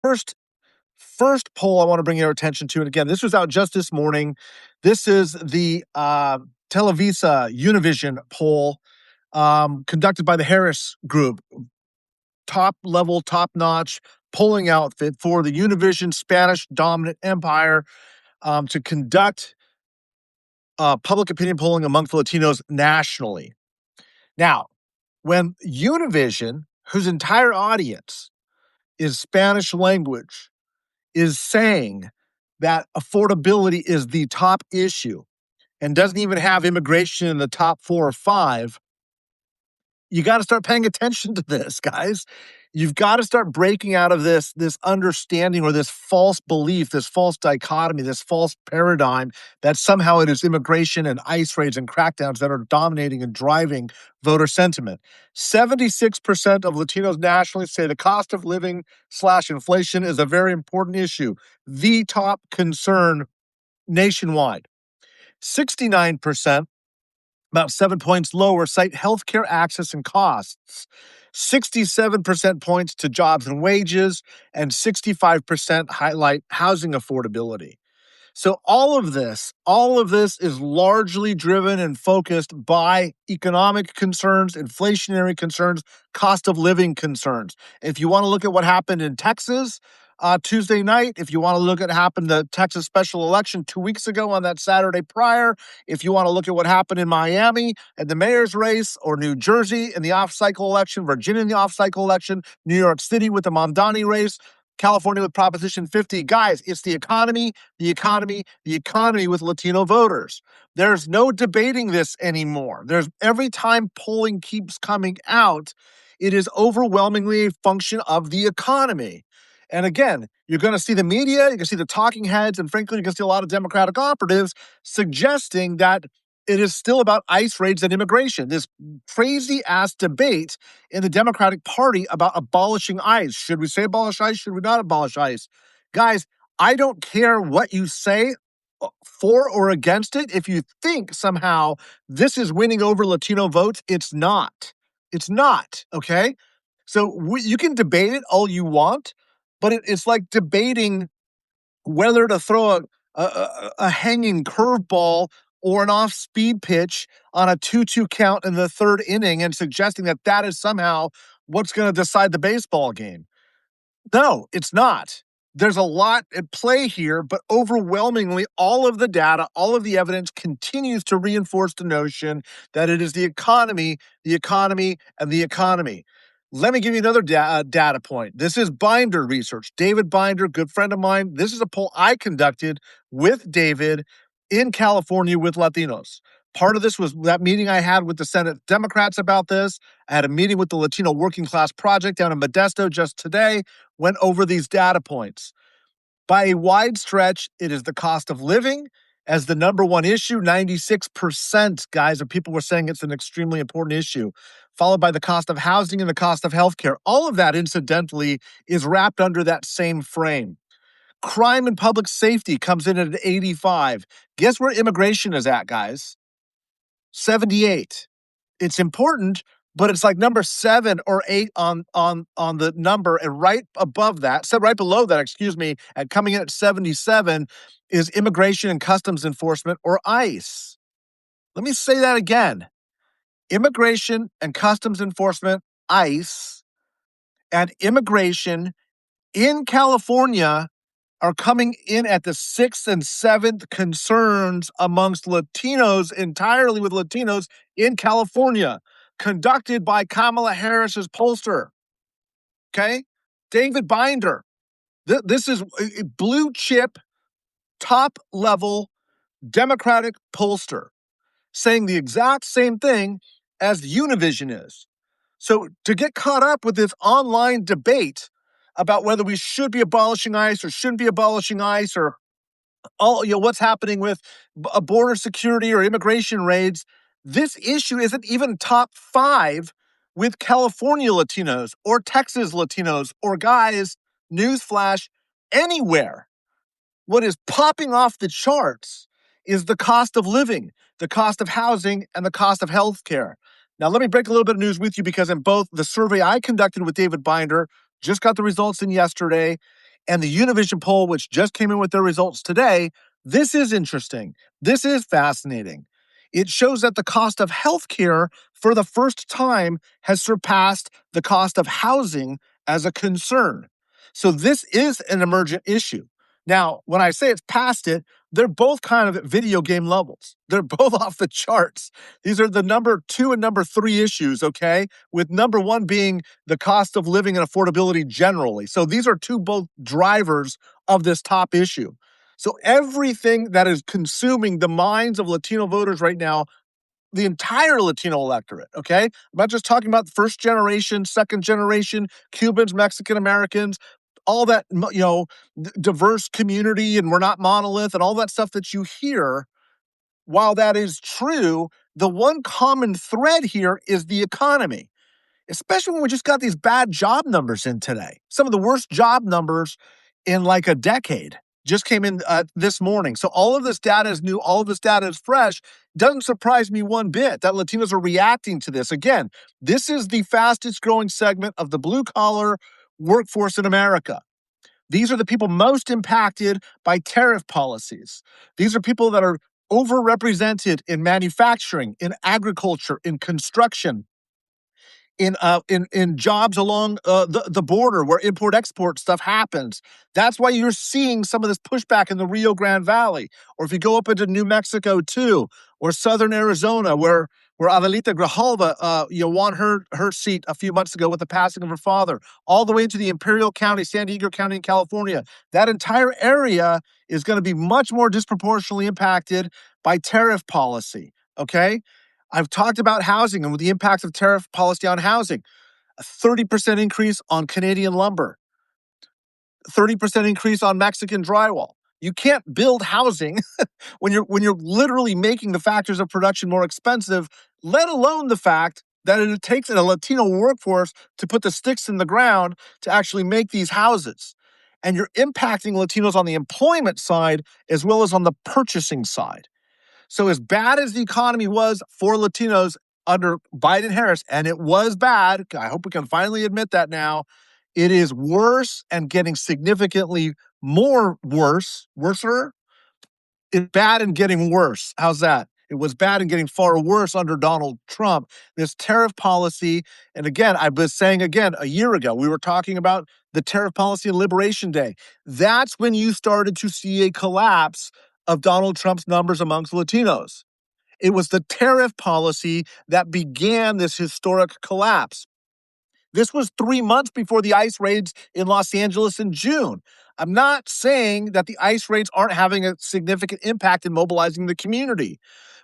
First, first poll I want to bring your attention to, and again, this was out just this morning. This is the Televisa Univision poll conducted by the Harris Group, top level, top notch polling outfit for the Univision Spanish dominant empire to conduct public opinion polling amongst Latinos nationally. Now, when Univision, whose entire audience is Spanish language, is saying that affordability is the top issue and doesn't even have immigration in the top 4 or 5, you got to start paying attention to this, guys. You've got to start breaking out of this understanding or this false belief, this false dichotomy, this false paradigm that somehow it is immigration and ICE raids and crackdowns that are dominating and driving voter sentiment. 76% of Latinos nationally say the cost of living / inflation is a very important issue, the top concern nationwide. 69%, about 7 points lower, cite healthcare access and costs. 67% points to jobs and wages, and 65% highlight housing affordability. So all of this is largely driven and focused by economic concerns, inflationary concerns, cost of living concerns. If you want to look at what happened in Texas Tuesday night, if you want to look at what happened the Texas special election 2 weeks ago on that Saturday prior, if you want to look at what happened in Miami at the mayor's race, or New Jersey in the off-cycle election, Virginia in the off-cycle election, New York City with the Mamdani race, California with Proposition 50. Guys, it's the economy with Latino voters. There's no debating this anymore. Every time polling keeps coming out, it is overwhelmingly a function of the economy. And again, you're going to see the media, you can see the talking heads, and frankly, you can see a lot of Democratic operatives suggesting that it is still about ICE raids and immigration. This crazy-ass debate in the Democratic Party about abolishing ICE. Should we say abolish ICE? Should we not abolish ICE? Guys, I don't care what you say for or against it. If you think somehow this is winning over Latino votes, it's not. It's not, okay? So you can debate it all you want, but it's like debating whether to throw a hanging curveball or an off-speed pitch on a 2-2 count in the third inning and suggesting that that is somehow what's going to decide the baseball game. No, it's not. There's a lot at play here, but overwhelmingly, all of the data, all of the evidence continues to reinforce the notion that it is the economy, and the economy. Let me give you another data point. This is Binder research. David Binder, good friend of mine. This is a poll I conducted with David in California with Latinos. Part of this was that meeting I had with the Senate Democrats about this. I had a meeting with the Latino Working Class Project down in Modesto just today, went over these data points. By a wide stretch, it is the cost of living as the number one issue. 96%, guys, of people were saying it's an extremely important issue, followed by the cost of housing and the cost of healthcare. All of that, incidentally, is wrapped under that same frame. Crime and public safety comes in at 85. Guess where immigration is at, guys? 78. It's important, but it's like number 7 or 8 on the number, and right below that, and coming in at 77 is immigration and customs enforcement, or ICE. Let me say that again. Immigration and customs enforcement, ICE, and immigration in California are coming in at the 6th and 7th concerns amongst Latinos, entirely with Latinos in California, conducted by Kamala Harris's pollster. Okay? David Binder. This is a blue chip, top level Democratic pollster saying the exact same thing as Univision is. So to get caught up with this online debate about whether we should be abolishing ICE or shouldn't be abolishing ICE, or what's happening with border security or immigration raids, this issue isn't even top 5 with California Latinos or Texas Latinos or, guys, newsflash, anywhere. What is popping off the charts is the cost of living, the cost of housing, and the cost of healthcare. Now, let me break a little bit of news with you, because in both the survey I conducted with David Binder, just got the results in yesterday, And the Univision poll, which just came in with their results today, this is interesting. This is fascinating. It shows that the cost of healthcare for the first time has surpassed the cost of housing as a concern. So this is an emergent issue. Now, when I say it's past it, they're both kind of at video game levels. They're both off the charts. These are the number 2 and number 3 issues, okay? With number 1 being the cost of living and affordability generally. So these are both drivers of this top issue. So everything that is consuming the minds of Latino voters right now, the entire Latino electorate, okay? I'm not just talking about first generation, second generation, Cubans, Mexican Americans, all that, diverse community, and we're not monolith and all that stuff that you hear. While that is true, the one common thread here is the economy, especially when we just got these bad job numbers in today. Some of the worst job numbers in like a decade just came in this morning. So all of this data is new. All of this data is fresh. Doesn't surprise me one bit that Latinos are reacting to this. Again, this is the fastest growing segment of the blue collar workforce in America. These are the people most impacted by tariff policies. These are people that are overrepresented in manufacturing, in agriculture, in construction, in jobs along the border where import-export stuff happens. That's why you're seeing some of this pushback in the Rio Grande Valley. Or if you go up into New Mexico too, or southern Arizona, where Adelita Grijalva won her seat a few months ago with the passing of her father, all the way into the Imperial County, San Diego County in California. That entire area is going to be much more disproportionately impacted by tariff policy, okay? I've talked about housing and the impact of tariff policy on housing. A 30% increase on Canadian lumber, 30% increase on Mexican drywall. You can't build housing when you're literally making the factors of production more expensive, let alone the fact that it takes a Latino workforce to put the sticks in the ground to actually make these houses. And you're impacting Latinos on the employment side as well as on the purchasing side. So as bad as the economy was for Latinos under Biden-Harris, and it was bad, I hope we can finally admit that now, it is worse and getting significantly worser. It's bad and getting worse. How's that? It was bad and getting far worse under Donald Trump. This tariff policy, and again, I was saying a year ago, we were talking about the tariff policy on Liberation Day. That's when you started to see a collapse of Donald Trump's numbers amongst Latinos. It was the tariff policy that began this historic collapse. This was 3 months before the ICE raids in Los Angeles in June. I'm not saying that the ICE raids aren't having a significant impact in mobilizing the community,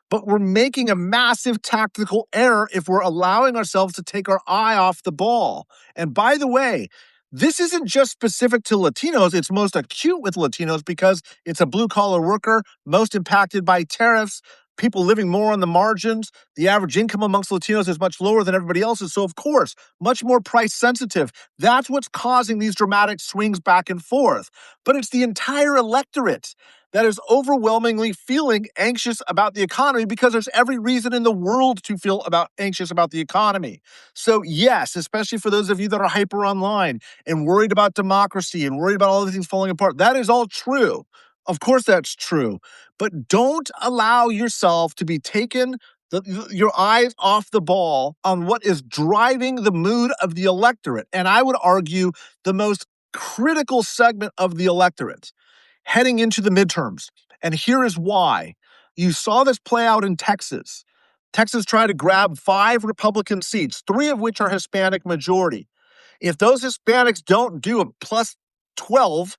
but we're making a massive tactical error if we're allowing ourselves to take our eye off the ball. And by the way, this isn't just specific to Latinos. It's most acute with Latinos because it's a blue-collar worker, most impacted by tariffs, people living more on the margins. The average income amongst Latinos is much lower than everybody else's. So, of course, much more price sensitive. That's what's causing these dramatic swings back and forth. But it's the entire electorate that is overwhelmingly feeling anxious about the economy because there's every reason in the world to feel anxious about the economy. So yes, especially for those of you that are hyper online and worried about democracy and worried about all the things falling apart, that is all true. Of course that's true. But don't allow yourself to be taken your eyes off the ball on what is driving the mood of the electorate. And I would argue the most critical segment of the electorate heading into the midterms. And here is why. You saw this play out in Texas. Texas tried to grab 5 Republican seats, 3 of which are Hispanic majority. If those Hispanics don't do a plus 12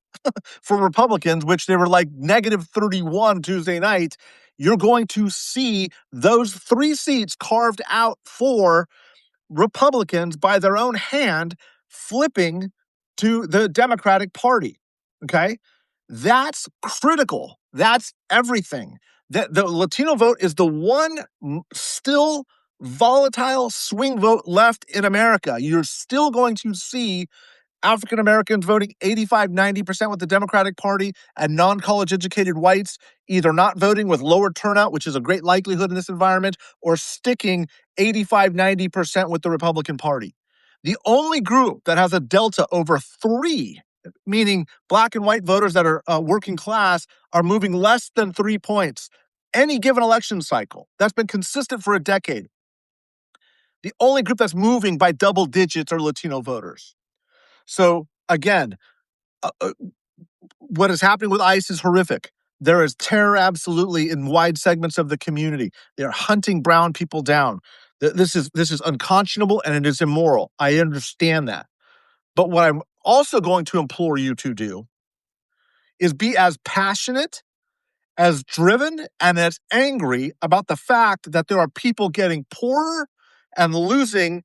for Republicans, which they were like negative 31 Tuesday night, you're going to see those 3 seats carved out for Republicans by their own hand, flipping to the Democratic Party. Okay? That's critical. That's everything. The Latino vote is the one still volatile swing vote left in America. You're still going to see African Americans voting 85-90% with the Democratic Party and non-college educated whites either not voting with lower turnout, which is a great likelihood in this environment, or sticking 85-90% with the Republican Party. The only group that has a delta over 3 meaning black and white voters that are working class, are moving less than 3 points any given election cycle. That's been consistent for a decade. The only group that's moving by double digits are Latino voters. So again, what is happening with ICE is horrific. There is terror absolutely in wide segments of the community. They're hunting brown people down. This is unconscionable and it is immoral. I understand that. But what I'm also going to implore you to do is be as passionate, as driven, and as angry about the fact that there are people getting poorer and losing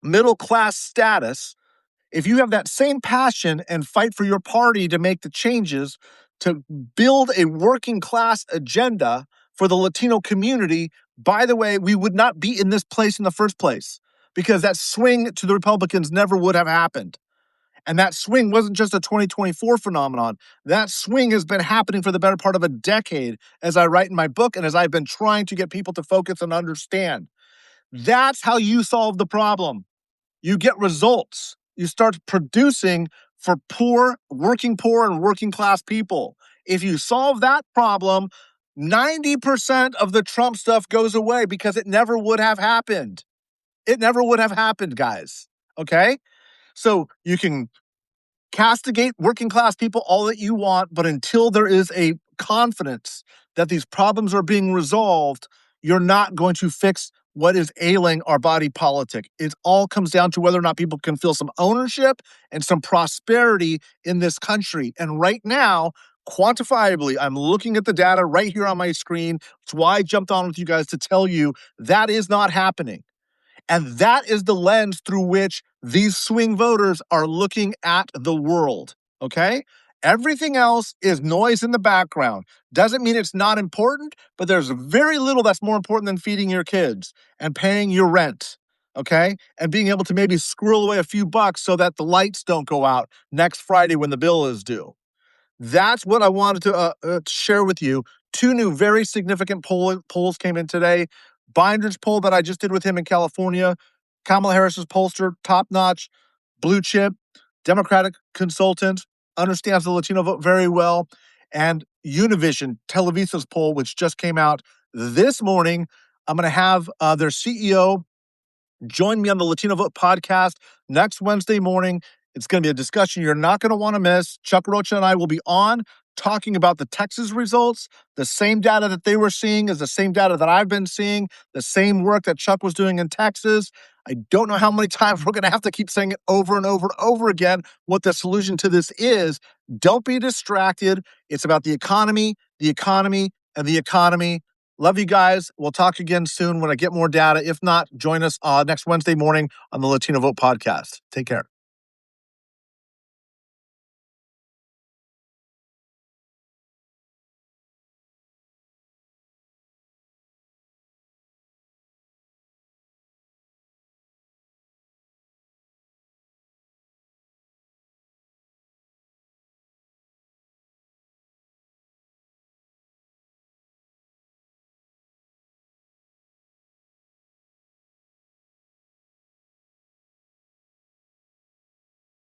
middle class status. If you have that same passion and fight for your party to make the changes, to build a working class agenda for the Latino community, by the way, we would not be in this place in the first place, because that swing to the Republicans never would have happened. And that swing wasn't just a 2024 phenomenon. That swing has been happening for the better part of a decade, as I write in my book and as I've been trying to get people to focus and understand. That's how you solve the problem. You get results. You start producing for poor and working class people. If you solve that problem, 90% of the Trump stuff goes away, because it never would have happened. It never would have happened, guys. Okay? So you can castigate working class people all that you want, but until there is a confidence that these problems are being resolved, you're not going to fix what is ailing our body politic. It all comes down to whether or not people can feel some ownership and some prosperity in this country. And right now, quantifiably, I'm looking at the data right here on my screen. It's why I jumped on with you guys to tell you that is not happening. And that is the lens through which these swing voters are looking at the world, okay? Everything else is noise in the background. Doesn't mean it's not important, but there's very little that's more important than feeding your kids and paying your rent, okay? And being able to maybe squirrel away a few bucks so that the lights don't go out next Friday when the bill is due. That's what I wanted to share with you. Two new very significant polls came in today. Binder's poll that I just did with him in California, Kamala Harris's pollster, top-notch, blue chip, Democratic consultant, understands the Latino vote very well, and Univision, Televisa's poll, which just came out this morning. I'm going to have their CEO join me on the Latino Vote podcast next Wednesday morning. It's going to be a discussion you're not going to want to miss. Chuck Rocha and I will be on talking about the Texas results. The same data that they were seeing is the same data that I've been seeing, the same work that Chuck was doing in Texas. I don't know how many times we're going to have to keep saying it over and over and over again what the solution to this is. Don't be distracted. It's about the economy, and the economy. Love you guys. We'll talk again soon when I get more data. If not, join us next Wednesday morning on the Latino Vote podcast. Take care.